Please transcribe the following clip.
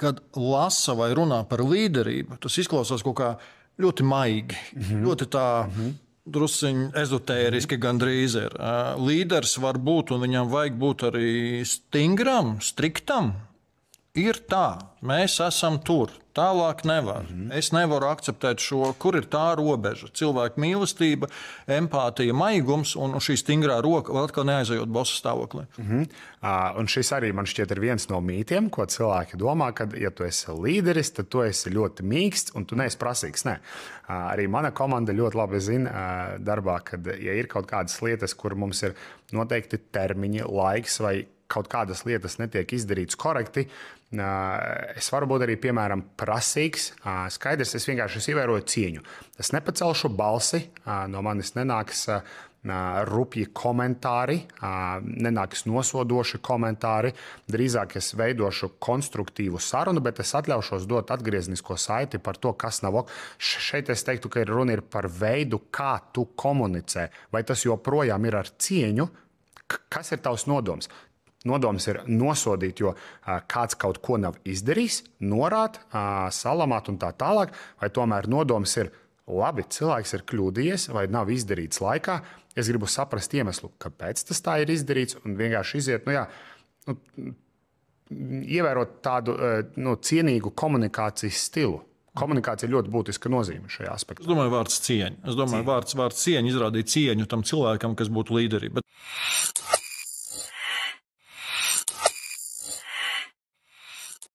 kad lasa vai runā par līderību, tas izklausās kaut kā ļoti maigi, ļoti tā drusciņi ezotēriski gandrīz ir. Līderis var būt, un viņam vajag būt arī stingram, striktam. Ir tā, mēs esam tur, tālāk nevar. Es nevaru akceptēt šo, kur ir tā robeža. Cilvēka mīlestība, empātija, maigums un šī stingrā roka vēl atkal neaizejot bosa stāvoklī. Un šis arī man šķiet ir viens no mītiem, ko cilvēki domā, ka, ja tu esi līderis, tad tu esi ļoti mīksts un tu neesi prasīgs. Nē. Arī mana komanda ļoti labi zina darbā, kad ja ir kaut kādas lietas, kur mums ir noteikti termiņi, laiks vai kaut kādas lietas netiek izdarītas korekti, es varu būt arī, piemēram, prasīgs. Skaidrs, es vienkārši ievēroju cieņu. Es nepacelšu balsi, no manis nenāks rupji komentāri, nenāks nosodoši komentāri. Drīzāk es veidošu konstruktīvu sarunu, bet es atļaušos dot atgrieznisko saiti par to, kas nav ok. Šeit es teiktu, ka runa ir par veidu, kā tu komunicē. Vai tas joprojām ir ar cieņu? Kas ir tavs nodoms? Nodoms ir nosodīt, jo kāds kaut ko nav izdarījis, norāt, salamāt un tā tālāk, vai tomēr nodoms ir labi, cilvēks ir kļūdījies vai nav izdarīts laikā. Es gribu saprast iemeslu, kāpēc tas tā ir izdarīts un vienkārši iziet, ievērot tādu cienīgu komunikācijas stilu. Komunikācija ir ļoti būtiska nozīme šajā aspektā. Es domāju, vārds cieņa. Es domāju, vārds cieņa izrādīt cieņu tam cilvēkam, kas būtu līderi. Bet...